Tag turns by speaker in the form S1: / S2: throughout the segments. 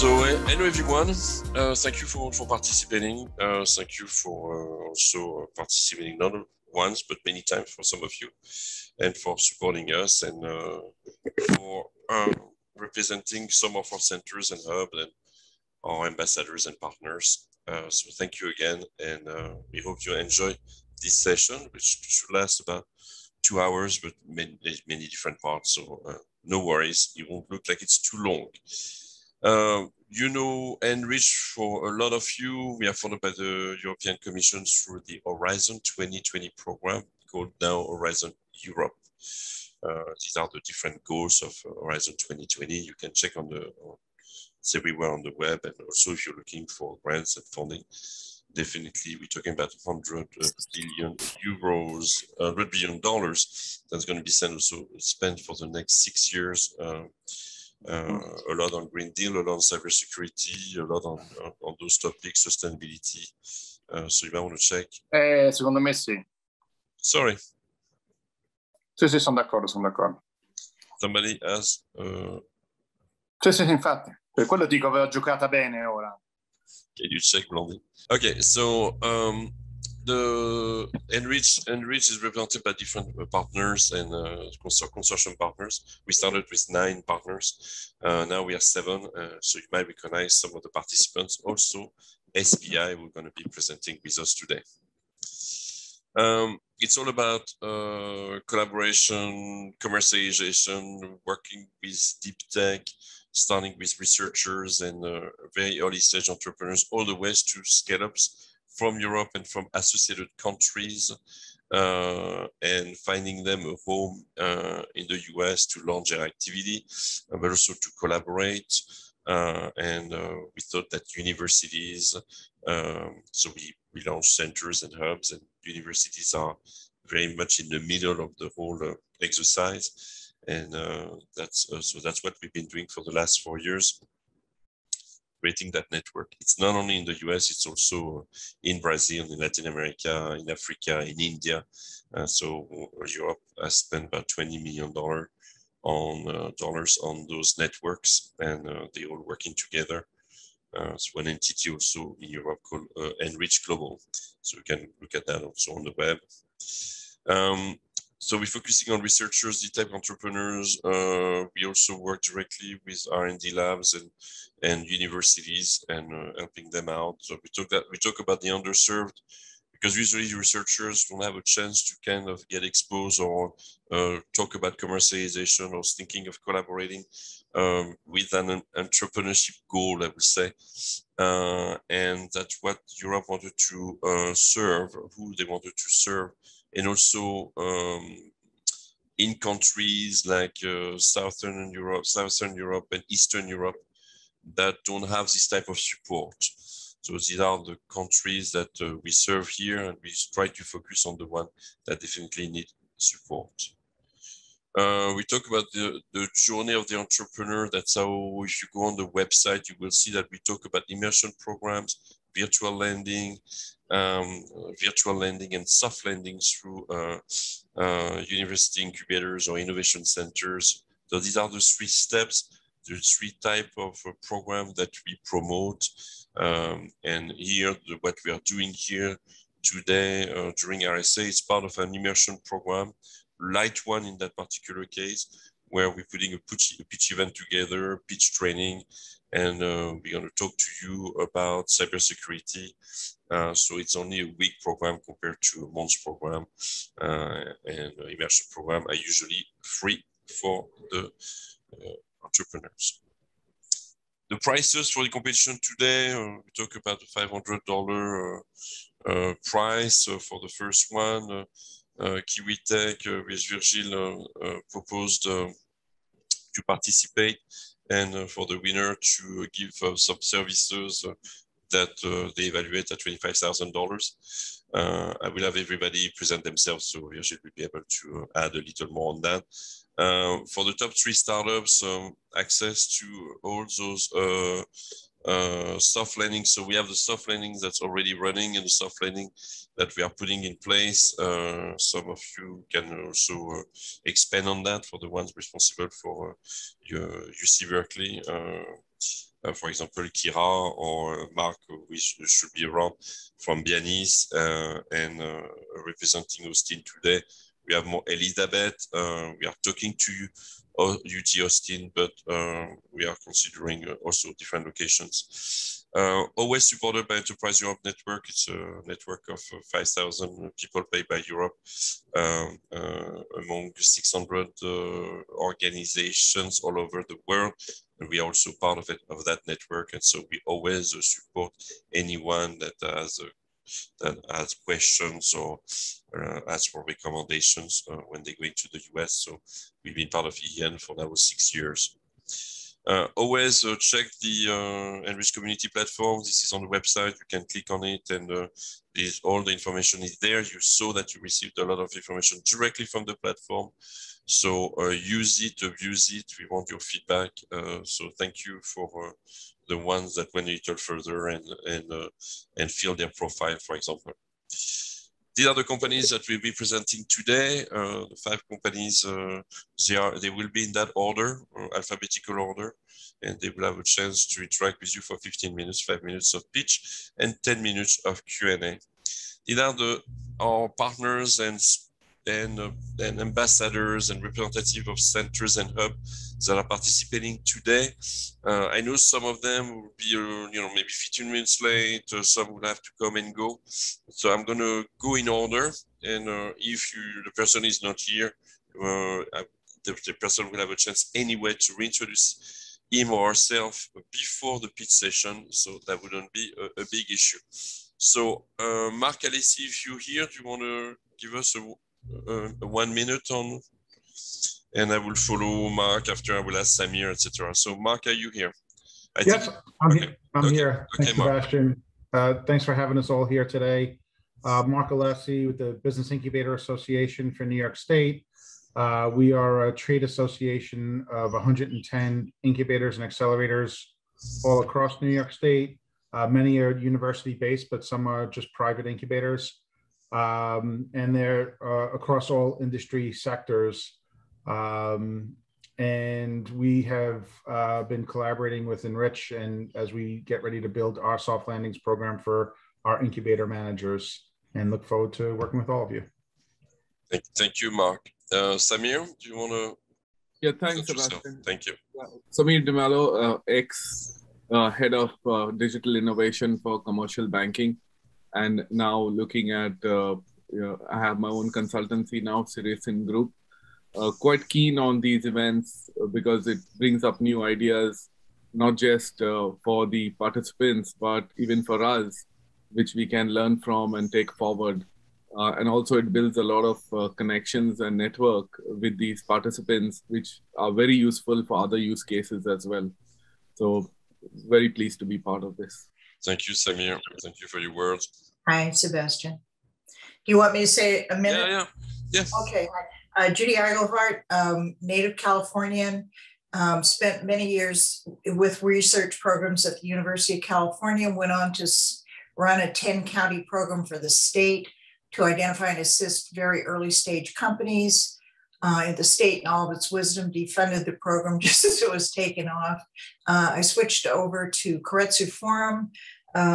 S1: Hello everyone. Thank you for participating. Thank you for also participating not once but many times for some of you, and for supporting us and for representing some of our centers and hubs and our ambassadors and partners. So thank you again, and we hope you enjoy this session, which should last about 2 hours, but many different parts. So no worries, it won't look like it's too long. You know Enrich, for a lot of you, we are funded by the European Commission through the Horizon 2020 program called now Horizon Europe. These are the different goals of Horizon 2020. You can check it's everywhere on the web, and also if you're looking for grants and funding, definitely we're talking about 100 billion euros, $100 billion that's going to be spent for the next 6 years. A lot on Green Deal, a lot on cybersecurity, a lot on those topics, sustainability. So you might want to check.
S2: Secondo me sì.
S1: Sorry.
S2: Sì, sono d'accordo.
S1: Somebody has...
S2: Sì, infatti. Per quello dico aveva giocata bene ora.
S1: Can you check, Blondie? Okay, so the Enrich is represented by different partners and consortium partners. We started with 9 partners. Now we are 7, so you might recognize some of the participants. Also, SPI, we're going to be presenting with us today. It's all about collaboration, commercialization, working with deep tech, starting with researchers and very early stage entrepreneurs, all the ways to scale-ups from Europe and from associated countries, and finding them a home in the US to launch their activity, but also to collaborate. And we thought that universities, so we launched centers and hubs, and universities are very much in the middle of the whole exercise. And that's what we've been doing for the last 4 years, creating that network. It's not only in the US, it's also in Brazil, in Latin America, in Africa, in India. So Europe has spent about $20 million on those networks, and they all working together. So one entity also in Europe called Enrich Global. So we can look at that also on the web. So we're focusing on researchers, deep tech entrepreneurs. We also work directly with R&D labs and universities and helping them out. So we talk about the underserved, because usually researchers don't have a chance to kind of get exposed or talk about commercialization or thinking of collaborating with an entrepreneurship goal, I would say. And that's what Europe wanted to serve, who they wanted to serve. And also in countries like Southern Europe and Eastern Europe that don't have this type of support. So these are the countries that we serve here, and we try to focus on the one that definitely need support. We talk about the journey of the entrepreneur. That's how, if you go on the website, you will see that we talk about immersion programs, virtual lending and soft lending through university incubators or innovation centers. So these are the 3 steps, the 3 types of programs that we promote. And here, what we are doing here today during RSA is part of an immersion program, light one in that particular case, where we're putting a pitch event together, pitch training, and we're going to talk to you about cybersecurity. So it's only a week program compared to a month program, and immersion program are usually free for the entrepreneurs. The prices for the competition today, we talk about the $500 price for the first one. Kiwi Tech with Virgil proposed to participate, and for the winner to give some services that they evaluate at $25,000. I will have everybody present themselves, so Virgil will be able to add a little more on that. For the top 3 startups, access to all those soft landing. So we have the soft landing that's already running and the soft landing that we are putting in place. Some of you can also expand on that for the ones responsible for UC Berkeley. For example, Kira or Mark, should be around from Bianis, and representing Austin today. We have more Elizabeth. We are talking to you, UT Austin, but we are considering also different locations. Always supported by Enterprise Europe Network. It's a network of 5,000 people paid by Europe, among 600 organizations all over the world. And we are also part of that network. And so we always support anyone that has questions or ask for recommendations when they go into the US. So we've been part of EN for now 6 years. Always check the Enrich community platform. This is on the website. You can click on it, and all the information is there. You saw that you received a lot of information directly from the platform. So use it, abuse it. We want your feedback. So thank you for the ones that went a little further and fill their profile, for example. These are the companies that we'll be presenting today. The 5 companies, they will be in that order, alphabetical order, and they will have a chance to interact with you for 15 minutes, 5 minutes of pitch, and 10 minutes of Q&A. These are our partners and ambassadors and representatives of centers and hubs that are participating today. I know some of them will be, maybe 15 minutes late. Some will have to come and go. So I'm going to go in order. And if the person is not here, the person will have a chance anyway to reintroduce him or herself before the pitch session. So that wouldn't be a big issue. So Mark, Alessi, if you're here, do you want to give us a 1 minute on, and I will follow Mark after. I will ask Samir, etc. So Mark, are you here?
S3: Yes, I'm here. I'm here. Thanks, Sebastian. Thanks for having us all here today. Mark Alessi with the Business Incubator Association for New York State. We are a trade association of 110 incubators and accelerators all across New York State. Many are university-based, but some are just private incubators. And they're across all industry sectors. And we have been collaborating with Enrich, and as we get ready to build our soft landings program for our incubator managers, and look forward to working with all of you.
S1: Thank you, Mark. Samir, do you want to?
S4: Yeah, thanks, Sebastian.
S1: Thank you.
S4: Samir DeMello, ex-head of digital innovation for commercial banking. And now looking at, I have my own consultancy now, Siriusin Group. Quite keen on these events because it brings up new ideas, not just for the participants, but even for us, which we can learn from and take forward. And also it builds a lot of connections and network with these participants, which are very useful for other use cases as well. So very pleased to be part of this.
S1: Thank you, Samir. Thank you for your words.
S5: Hi, Sebastian. Do you want me to say a minute?
S1: Yeah.
S5: Okay. Judy Eigelhart, native Californian, spent many years with research programs at the University of California, went on to run a 10-county program for the state to identify and assist very early stage companies. The state, in all of its wisdom, defunded the program just as it was taken off. I switched over to Keiretsu Forum.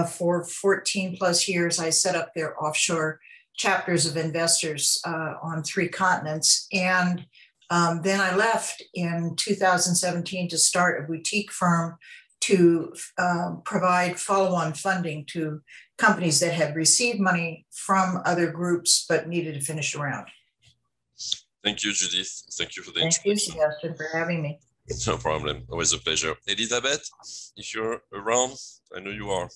S5: For 14 plus years, I set up their offshore chapters of investors on 3 continents. And then I left in 2017 to start a boutique firm to provide follow-on funding to companies that had received money from other groups but needed to finish a round.
S1: Thank you, Judith. Thank you for the
S5: Thank you, Sebastian, for having me.
S1: No problem. Always a pleasure. Elizabeth, if you're around, I know you are.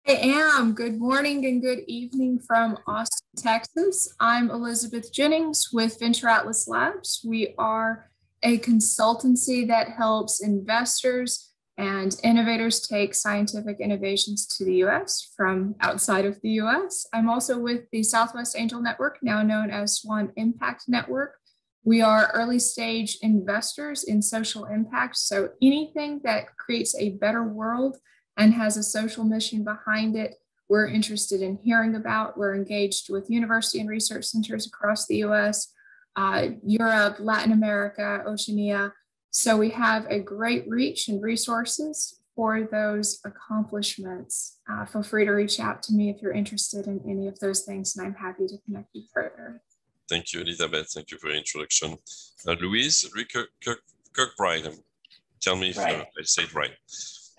S6: I am. Good morning and good evening from Austin, Texas. I'm Elizabeth Jennings with Venture Atlas Labs. We are a consultancy that helps investors and innovators take scientific innovations to the US from outside of the US. I'm also with the Southwest Angel Network, now known as Swan Impact Network. We are early stage investors in social impact. So anything that creates a better world and has a social mission behind it, we're interested in hearing about. We're engaged with university and research centers across the US, Europe, Latin America, Oceania, So we have a great reach and resources for those accomplishments. Feel free to reach out to me if you're interested in any of those things, and I'm happy to connect you further.
S1: Thank you, Elizabeth. Thank you for your introduction. Louise Kirkbride, tell me if I say it right.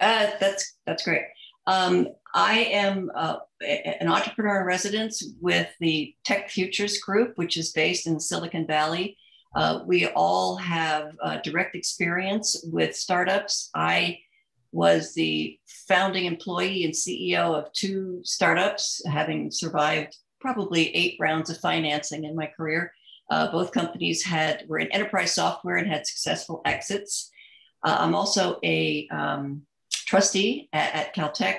S7: That's great. I am an entrepreneur in residence with the Tech Futures Group, which is based in Silicon Valley. We all have direct experience with startups. I was the founding employee and CEO of 2 startups, having survived probably 8 rounds of financing in my career. Both companies were in enterprise software and had successful exits. I'm also a trustee at Caltech.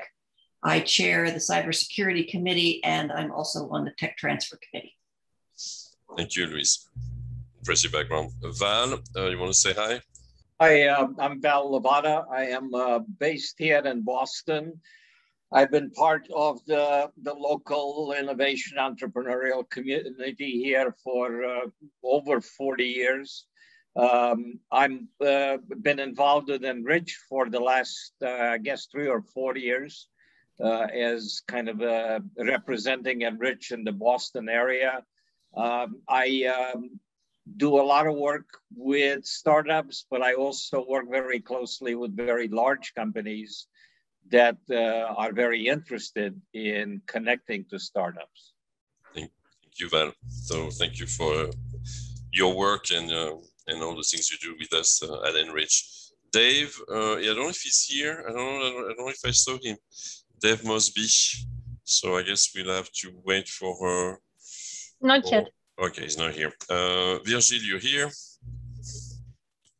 S7: I chair the cybersecurity committee, and I'm also on the tech transfer committee.
S1: Thank you, Luis. Impressive background. Val, you want to say hi?
S8: Hi, I'm Val Levada. I am based here in Boston. I've been part of the local innovation entrepreneurial community here for over 40 years. I've been involved with Enrich for the last, I guess, 3 or 4 years as kind of representing Enrich in the Boston area. I do a lot of work with startups, but I also work very closely with very large companies that are very interested in connecting to startups.
S1: Thank you, Val. So thank you for your work and all the things you do with us at Enrich. Dave, I don't know if he's here. I don't know if I saw him. Dave must be. So I guess we'll have to wait for her.
S9: Not yet.
S1: Okay, he's not here. Virgil, you're here?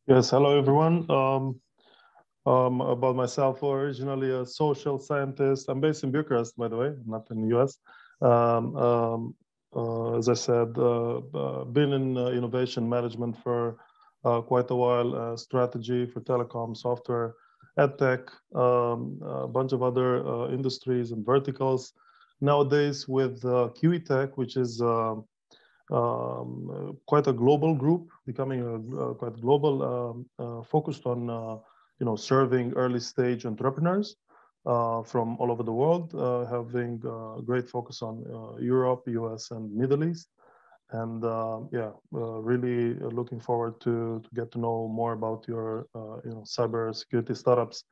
S10: Yes, hello everyone. About myself, originally a social scientist. I'm based in Bucharest, by the way, not in the US. As I said, been in innovation management for quite a while, strategy for telecom, software, edtech, a bunch of other industries and verticals. Nowadays with QE Tech, which is quite a global group, becoming quite global, focused on serving early stage entrepreneurs from all over the world, having great focus on Europe, US, and Middle East. And really looking forward to get to know more about your cybersecurity startups.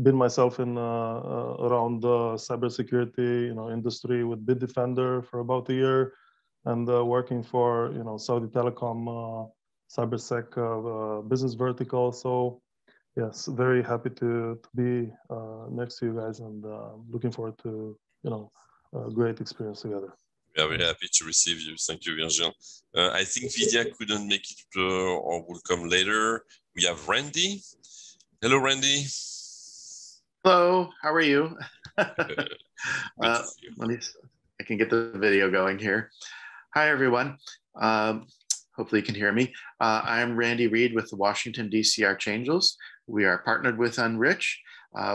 S10: Been myself in around the cybersecurity industry with Bitdefender for about a year, and working for Saudi Telecom cybersec business vertical. So yes, very happy to be next to you guys, and looking forward to a great experience together.
S1: We are very happy to receive you. Thank you, Virgil. I think Vidya couldn't make it or will come later. We have Randy. Hello, Randy.
S11: Hello, how are you? Let me, I can get the video going here. Hi, everyone. Hopefully you can hear me. I'm Randy Reed with the Washington, D.C. Arch Angels. We are partnered with Enrich.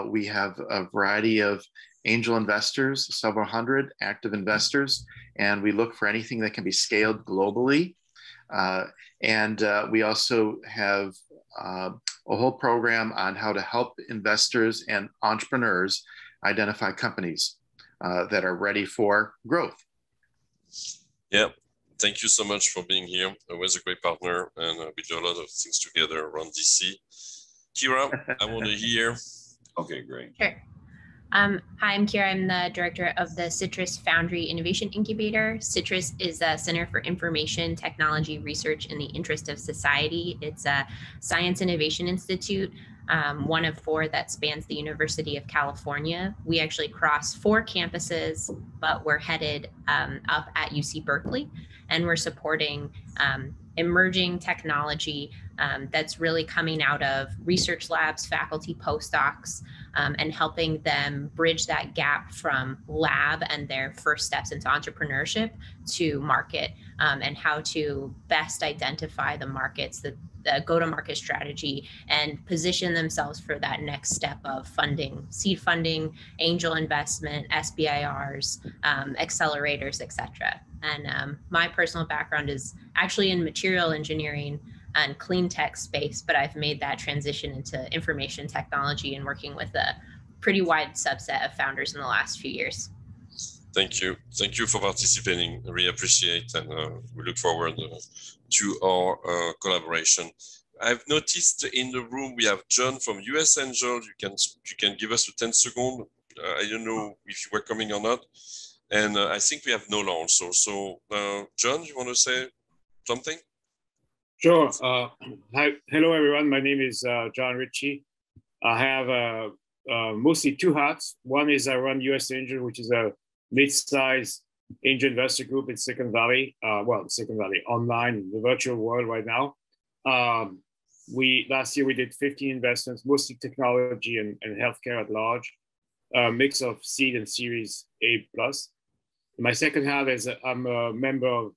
S11: We have a variety of angel investors, several hundred active investors, and we look for anything that can be scaled globally. We also have a whole program on how to help investors and entrepreneurs identify companies that are ready for growth.
S1: Yeah, thank you so much for being here. Always a great partner, and we do a lot of things together around DC. Kira, I want to hear. Okay, great.
S9: Sure. Hi, I'm Kira. I'm the director of the Citrus Foundry Innovation Incubator. Citrus is a Center for Information Technology Research in the Interest of Society. It's a science innovation institute, one of 4 that spans the University of California. We actually cross 4 campuses, but we're headed up at UC Berkeley, and we're supporting emerging technology that's really coming out of research labs, faculty, postdocs, and helping them bridge that gap from lab and their first steps into entrepreneurship to market, and how to best identify the markets, the go-to-market strategy, and position themselves for that next step of funding, seed funding, angel investment, SBIRs, accelerators, etc. And my personal background is actually in material engineering. and clean tech space, but I've made that transition into information technology and working with a pretty wide subset of founders in the last few years.
S1: Thank you. Thank you for participating. I really appreciate, and we look forward to our collaboration. I've noticed in the room we have John from US Angel. You can give us a 10 second. I don't know if you were coming or not. And I think we have Nolan also. So John, you want to say something?
S12: Sure. Hi, hello everyone. My name is John Ritchie. I have mostly two hats. One is I run US Angel, which is a mid-sized angel investor group in Silicon Valley. Silicon Valley online in the virtual world right now. Last year we did 15 investments, mostly technology and healthcare at large, a mix of seed and Series A+. My second hat is I'm a member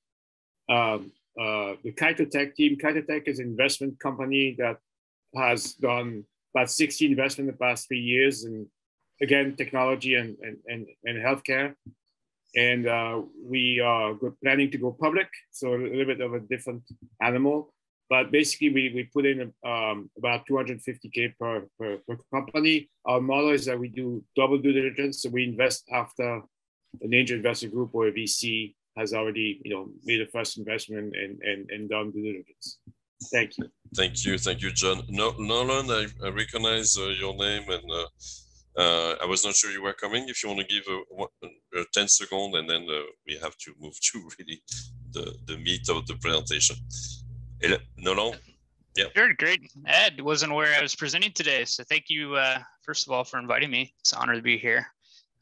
S12: of the Kaito Tech team. Kaito Tech is an investment company that has done about 60 investments in the past 3 years, and again, technology and healthcare. And we are planning to go public, so a little bit of a different animal. But basically, we put in about 250K per company. Our model is that we do double due diligence, so we invest after an angel investor group or a VC has already, made a first investment and done due diligence. Thank you.
S1: Thank you, John. Nolan, I recognize your name, and I was not sure you were coming. If you want to give a 10 second, and then we have to move to really the meat of the presentation. Nolan? Yeah.
S13: Sure, great. Ed wasn't aware I was presenting today, so thank you, first of all, for inviting me. It's an honor to be here.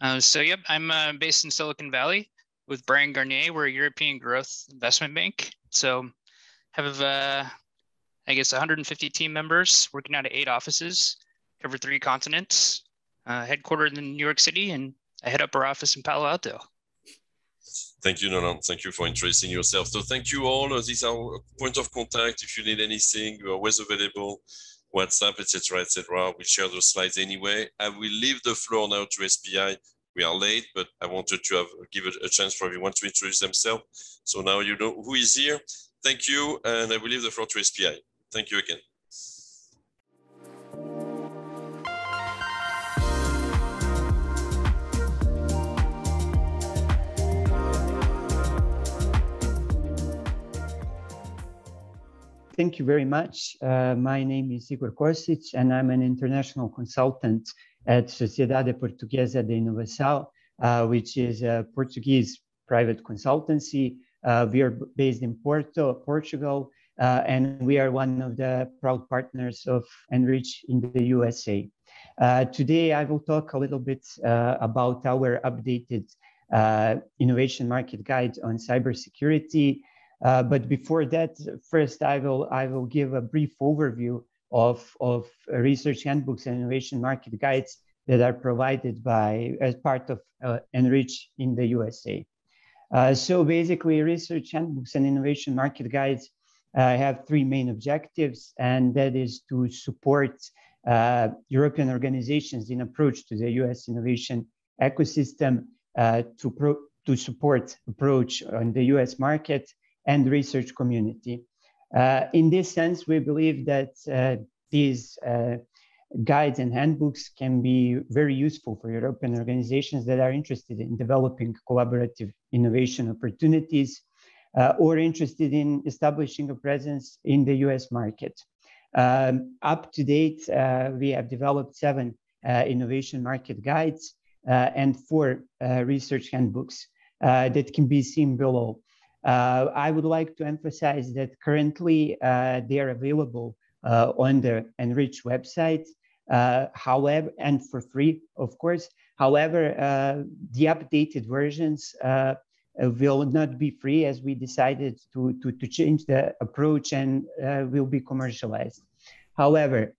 S13: Yep, I'm based in Silicon Valley with Brian Garnier. We're a European growth investment bank. So have, I guess, 150 team members working out of 8 offices, cover 3 continents, headquartered in New York City, and I head up our office in Palo Alto.
S1: Thank you, Nolan. Thank you for introducing yourself. So thank you all. These are our point of contact. If you need anything, we're always available. WhatsApp, etc., etc. We share those slides anyway. I will leave the floor now to SPI. We are late, but I wanted to give it a chance for everyone to introduce themselves. So now you know who is here. Thank you, and I will leave the floor to SPI. Thank you again.
S14: Thank you very much. My name is Igor Kosic, and I'm an international consultant at Sociedade Portuguesa de Inovação, which is a Portuguese private consultancy. We are based in Porto, Portugal, and we are one of the proud partners of Enrich in the USA. Today, I will talk a little bit about our updated innovation market guide on cybersecurity. But before that, first I will give a brief overview of research handbooks and innovation market guides that are provided as part of Enrich in the USA. So basically, research handbooks and innovation market guides have 3 main objectives, and that is to support European organizations in approach to the US innovation ecosystem, to support approach on the US market and research community. In this sense, we believe that these guides and handbooks can be very useful for European organizations that are interested in developing collaborative innovation opportunities or interested in establishing a presence in the US market. Up to date, we have developed 7 innovation market guides and 4 research handbooks that can be seen below. I would like to emphasize that currently they are available on the Enrich website, however, and for free, of course. However, the updated versions will not be free, as we decided to change the approach and will be commercialized. However,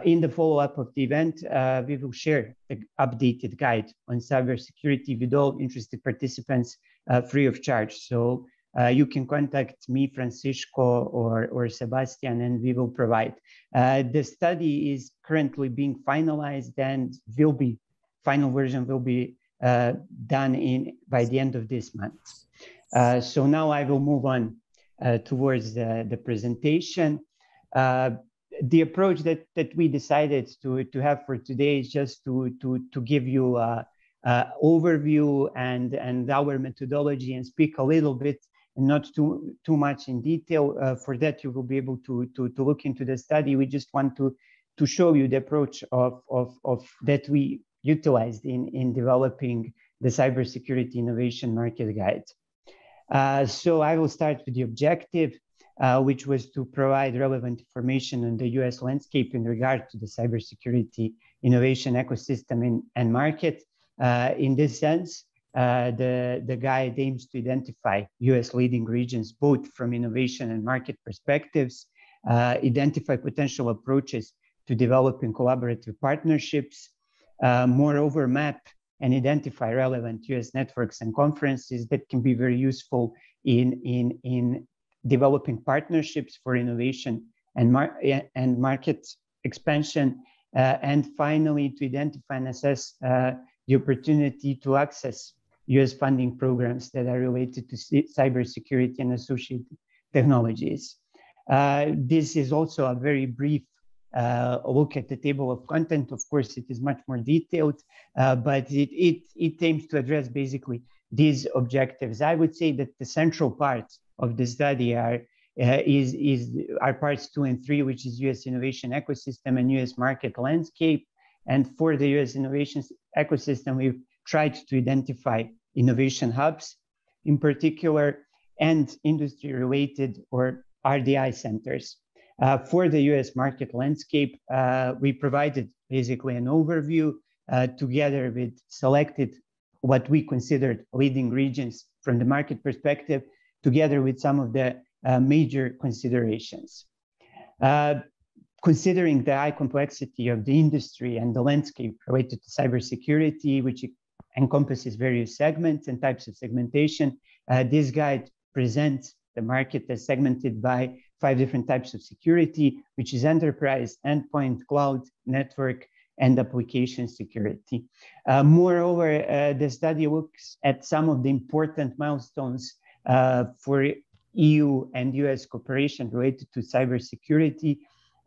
S14: in the follow-up of the event, we will share the updated guide on cybersecurity with all interested participants free of charge. So you can contact me, Francisco, or Sebastian, and we will provide. The study is currently being finalized and final version will be done by the end of this month. So now I will move on towards the presentation. The approach that we decided to have for today is just to give you a overview and our methodology and speak a little bit and not too much in detail. For that, you will be able to look into the study. We just want to show you the approach of that we utilized in developing the cybersecurity innovation market guide. So I will start with the objective, which was to provide relevant information on the US landscape in regard to the cybersecurity innovation ecosystem and market. In this sense, the guide aims to identify US leading regions, both from innovation and market perspectives, identify potential approaches to developing collaborative partnerships, moreover, map and identify relevant US networks and conferences that can be very useful in developing partnerships for innovation and market expansion, and finally to identify and assess the opportunity to access US funding programs that are related to cybersecurity and associated technologies. This is also a very brief look at the table of content. Of course, it is much more detailed, but it aims to address basically these objectives. I would say that the central parts of the study are parts 2 and 3, which is US innovation ecosystem and US market landscape. And for the US innovation ecosystem, we've tried to identify innovation hubs in particular and industry-related or RDI centers. For the US market landscape, we provided basically an overview together with selected what we considered leading regions from the market perspective, together with some of the major considerations. Considering the high complexity of the industry and the landscape related to cybersecurity, which encompasses various segments and types of segmentation, this guide presents the market as segmented by 5 different types of security, which is enterprise, endpoint, cloud, network, and application security. Moreover, the study looks at some of the important milestones for EU and US cooperation related to cybersecurity,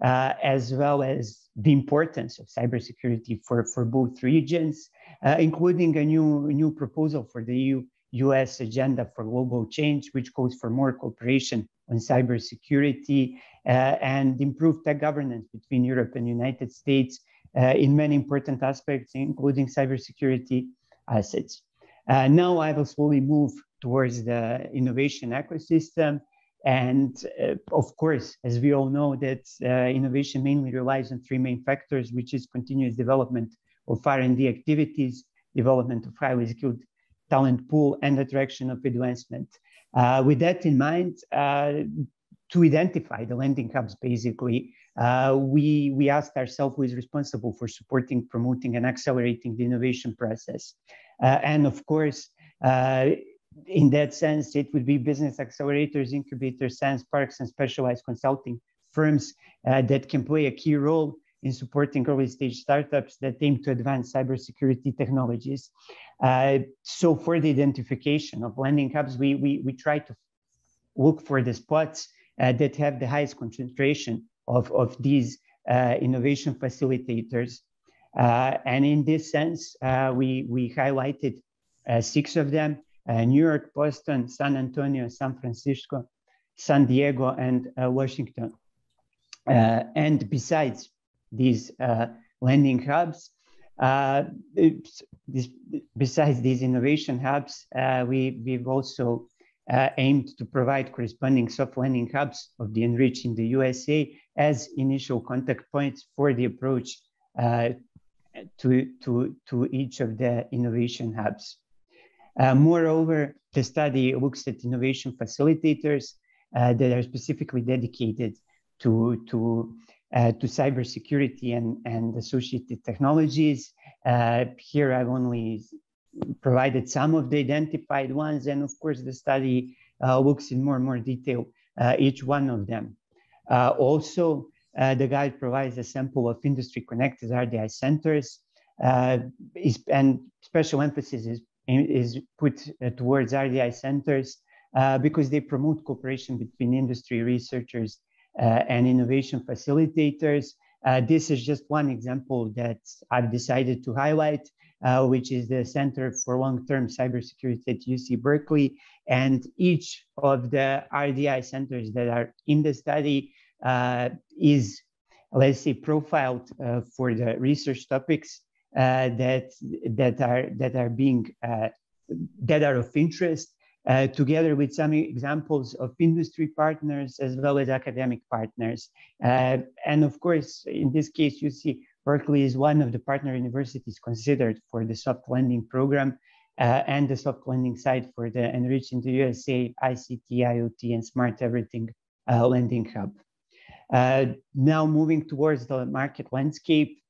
S14: as well as the importance of cybersecurity for both regions, including a new proposal for the EU-US agenda for global change, which calls for more cooperation on cybersecurity and improved tech governance between Europe and United States in many important aspects, including cybersecurity assets. Now I will slowly move towards the innovation ecosystem. And of course, as we all know, that innovation mainly relies on 3 main factors, which is continuous development of R&D activities, development of highly skilled talent pool, and attraction of advancement. With that in mind, to identify the landing hubs, basically, we asked ourselves who is responsible for supporting, promoting, and accelerating the innovation process. And of course, in that sense, it would be business accelerators, incubators, science parks, and specialized consulting firms that can play a key role in supporting early stage startups that aim to advance cybersecurity technologies. So for the identification of landing hubs, we try to look for the spots that have the highest concentration of these innovation facilitators. And in this sense, we highlighted 6 of them: New York, Boston, San Antonio, San Francisco, San Diego, and Washington. And besides these landing hubs, besides these innovation hubs, we've also aimed to provide corresponding soft landing hubs of the Enrich in the USA as initial contact points for the approach to each of the innovation hubs. Moreover, the study looks at innovation facilitators that are specifically dedicated to cybersecurity and associated technologies. Here I've only provided some of the identified ones, and of course the study looks in more and more detail each one of them. Also, the guide provides a sample of industry-connected RDI centers, and special emphasis is put towards RDI centers because they promote cooperation between industry researchers and innovation facilitators. This is just one example that I've decided to highlight, which is the Center for Long-Term Cybersecurity at UC Berkeley. And each of the RDI centers that are in the study is, let's say, profiled for the research topics that are of interest, together with some examples of industry partners as well as academic partners. And of course, in this case, UC Berkeley is one of the partner universities considered for the soft lending program and the soft lending side for the Enrich in the USA ICT, IoT, and Smart Everything Lending Hub. Now moving towards the market landscape,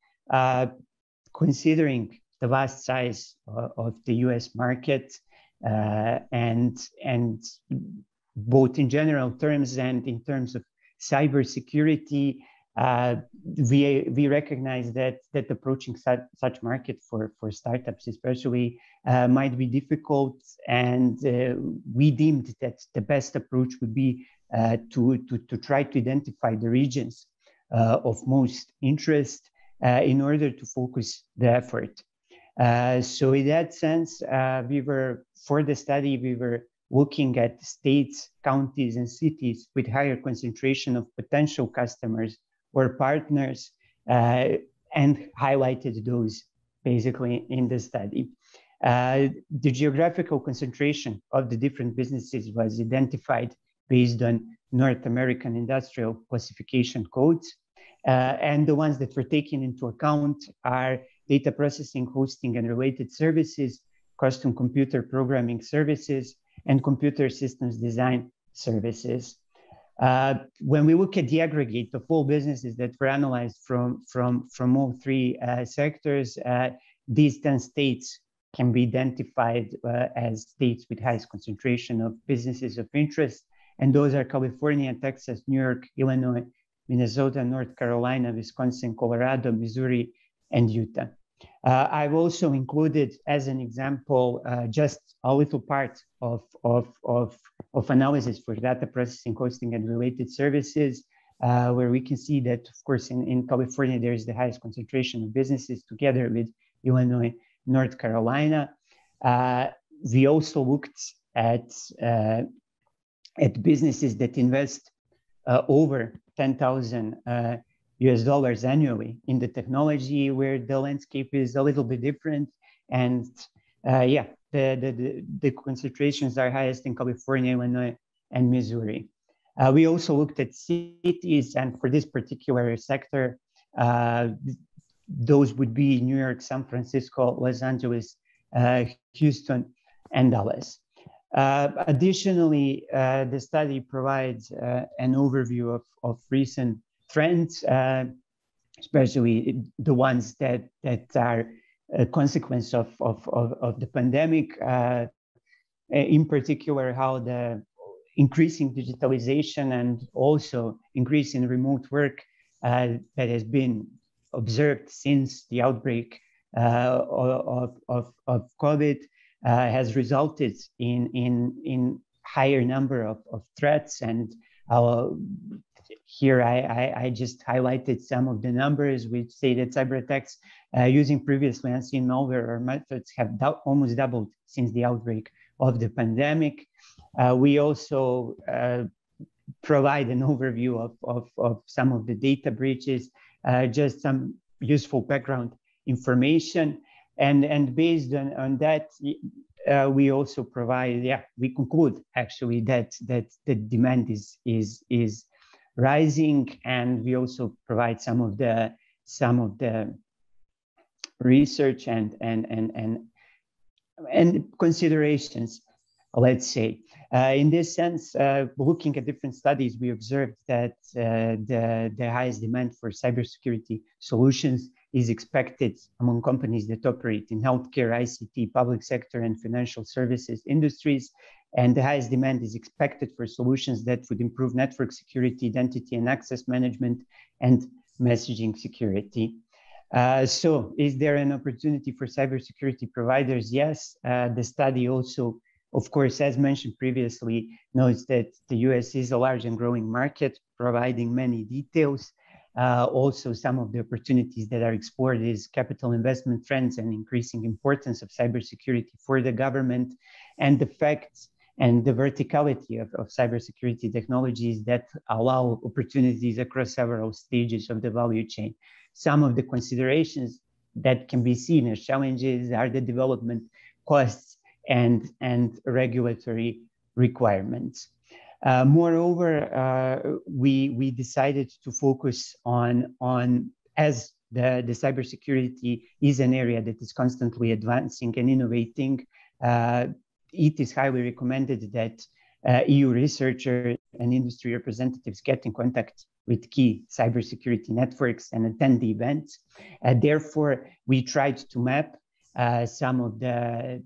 S14: considering the vast size of the US market, and both in general terms and in terms of cybersecurity, we recognize that approaching such market for startups especially might be difficult, and we deemed that the best approach would be to try to identify the regions of most interest in order to focus the effort. So in that sense, for the study, we were looking at states, counties, and cities with higher concentration of potential customers or partners, and highlighted those basically in the study. The geographical concentration of the different businesses was identified based on North American industrial classification codes. And the ones that were taken into account are data processing, hosting, and related services, custom computer programming services, and computer systems design services. When we look at the aggregate of all businesses that were analyzed from all three sectors, these 10 states can be identified as states with highest concentration of businesses of interest. And those are California, Texas, New York, Illinois, Minnesota, North Carolina, Wisconsin, Colorado, Missouri, and Utah. I've also included as an example just a little part of analysis for data processing, hosting, and related services, where we can see that, of course, in California, there is the highest concentration of businesses together with Illinois, North Carolina. We also looked at businesses that invest over $10,000 US annually in the technology, where the landscape is a little bit different. And yeah, the concentrations are highest in California, Illinois, and Missouri. We also looked at cities, and for this particular sector, those would be New York, San Francisco, Los Angeles, Houston, and Dallas. Additionally, the study provides an overview of recent trends, especially the ones that are a consequence of the pandemic, in particular how the increasing digitalization and also increase in remote work that has been observed since the outbreak of COVID has resulted in higher number of threats. And here I just highlighted some of the numbers which say that cyber attacks using previously unseen malware or methods have almost doubled since the outbreak of the pandemic. We also provide an overview of some of the data breaches, just some useful background information. And based on that, we also provide, we conclude actually that the demand is rising, and we also provide some of the research and considerations, let's say. In this sense, looking at different studies, we observed that the highest demand for cybersecurity solutions is expected among companies that operate in healthcare, ICT, public sector, and financial services industries. And the highest demand is expected for solutions that would improve network security, identity and access management, and messaging security. So is there an opportunity for cybersecurity providers? Yes, the study also of course, as mentioned previously, notes that the US is a large and growing market, providing many details. Also, some of the opportunities that are explored is capital investment trends and increasing importance of cybersecurity for the government, and the facts and the verticality of cybersecurity technologies that allow opportunities across several stages of the value chain. Some of the considerations that can be seen as challenges are the development costs and regulatory requirements. Moreover, we decided to focus on as the cybersecurity is an area that is constantly advancing and innovating. It is highly recommended that EU researchers and industry representatives get in contact with key cybersecurity networks and attend the events. Therefore, we tried to map some of the,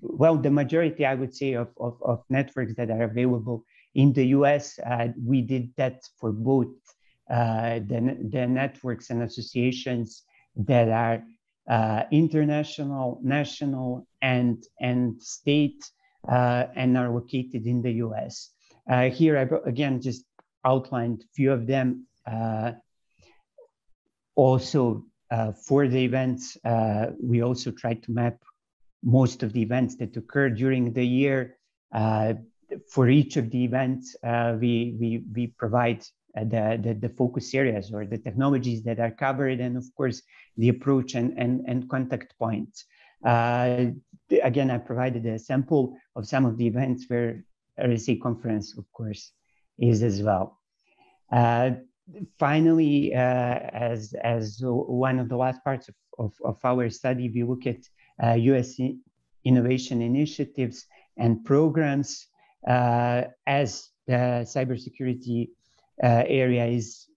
S14: well, the majority, I would say, of networks that are available in the US. We did that for both the networks and associations that are international, national, and state, and are located in the US. Here, I again just outlined a few of them. Also, for the events, we also tried to map most of the events that occur during the year. For each of the events, we provide the focus areas or the technologies that are covered, and of course, the approach and contact points. Again, I provided a sample of some of the events where RSA conference, of course, is as well. Finally, as one of the last parts of our study, we look at US innovation initiatives and programs as the cybersecurity area is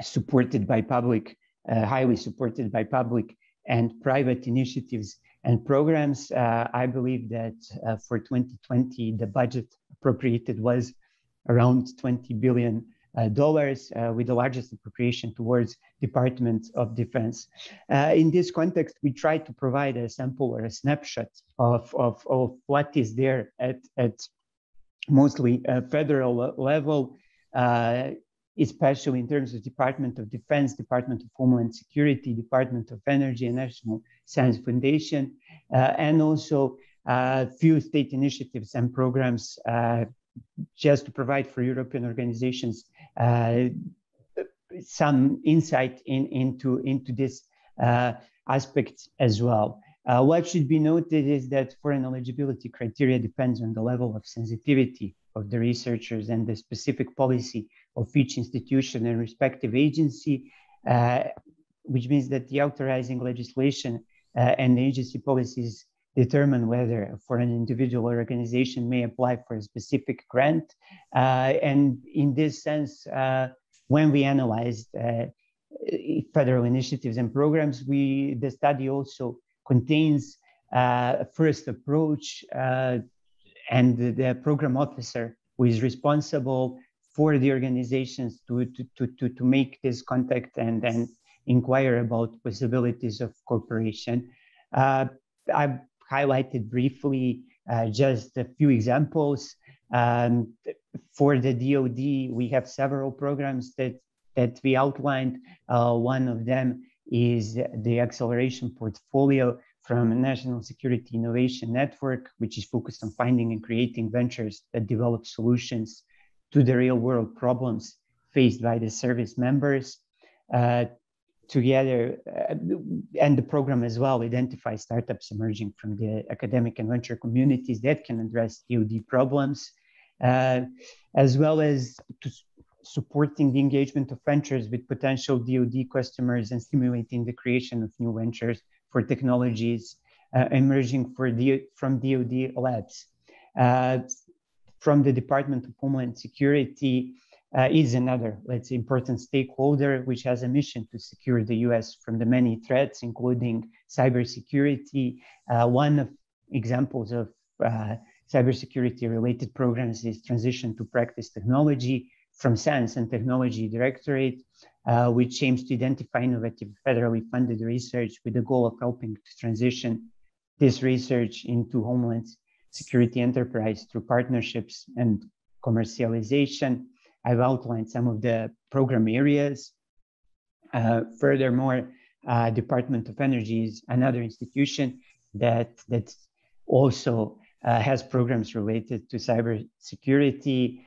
S14: supported by public, highly supported by public and private initiatives and programs. I believe that for 2020, the budget appropriated was around $20 billion, with the largest appropriation towards Department of Defense. In this context, we try to provide a sample or a snapshot of what is there at mostly federal level, especially in terms of Department of Defense, Department of Homeland Security, Department of Energy, and National Science Foundation, and also a few state initiatives and programs just to provide for European organizations some insight into this aspect as well. What should be noted is that foreign eligibility criteria depends on the level of sensitivity of the researchers and the specific policy of each institution and respective agency, which means that the authorizing legislation and agency policies determine whether for an individual or organization may apply for a specific grant. And in this sense, when we analyzed federal initiatives and programs, the study also contains a first approach, and the program officer who is responsible for the organizations to make this contact and then inquire about possibilities of cooperation. I've highlighted briefly just a few examples. For the DoD, we have several programs that we outlined. One of them is the acceleration portfolio from a National Security Innovation Network, which is focused on finding and creating ventures that develop solutions to the real world problems faced by the service members. Together, and the program as well identifies startups emerging from the academic and venture communities that can address DoD problems, as well as to supporting the engagement of ventures with potential DoD customers and stimulating the creation of new ventures for technologies emerging from DoD labs. From the Department of Homeland Security is another, let's say, important stakeholder, which has a mission to secure the US from the many threats, including cybersecurity. One of examples of cybersecurity related programs is Transition to Practice Technology from Science and Technology Directorate, which aims to identify innovative federally funded research with the goal of helping to transition this research into Homeland security enterprise through partnerships and commercialization. I've outlined some of the program areas. Furthermore, Department of Energy is another institution that also has programs related to cybersecurity.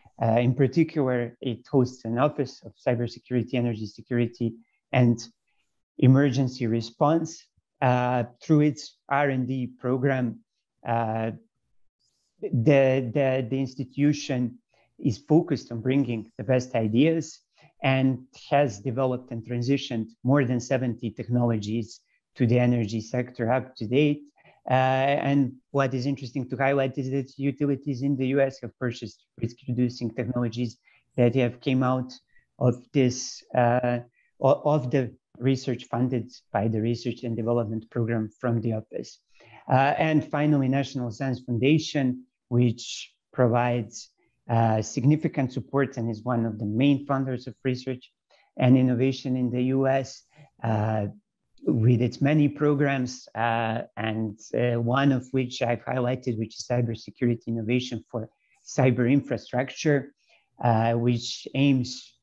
S14: In particular, it hosts an Office of Cybersecurity, Energy Security, and Emergency Response. Through its R&D program, the institution is focused on bringing the best ideas and has developed and transitioned more than 70 technologies to the energy sector up to date. And what is interesting to highlight is that utilities in the US have purchased risk-reducing technologies that have came out of this, of the research funded by the Research and Development Program from the office. And finally, National Science Foundation, which provides significant support and is one of the main funders of research and innovation in the US, with its many programs, and one of which I've highlighted, which is cybersecurity innovation for cyber infrastructure, which aims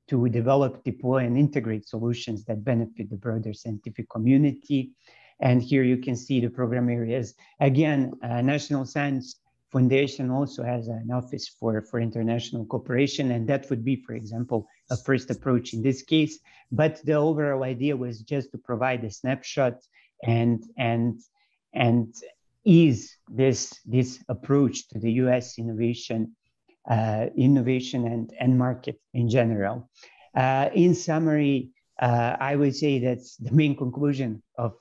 S14: to develop, deploy, and integrate solutions that benefit the broader scientific community. And here you can see the program areas. Again, National Science Foundation also has an office for international cooperation, and that would be, for example, a first approach in this case. But the overall idea was just to provide a snapshot and ease this approach to the US innovation and market in general. In summary, I would say that the main conclusion of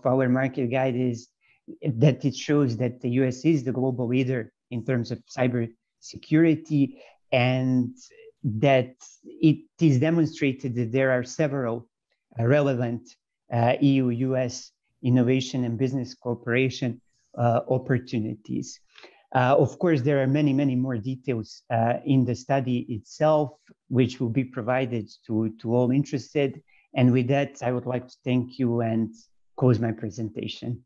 S14: our market guide is that it shows that the US is the global leader in terms of cyber security, and that it is demonstrated that there are several relevant EU-US innovation and business cooperation opportunities. Of course, there are many, many more details in the study itself, which will be provided to all interested. And with that, I would like to thank you and close my presentation.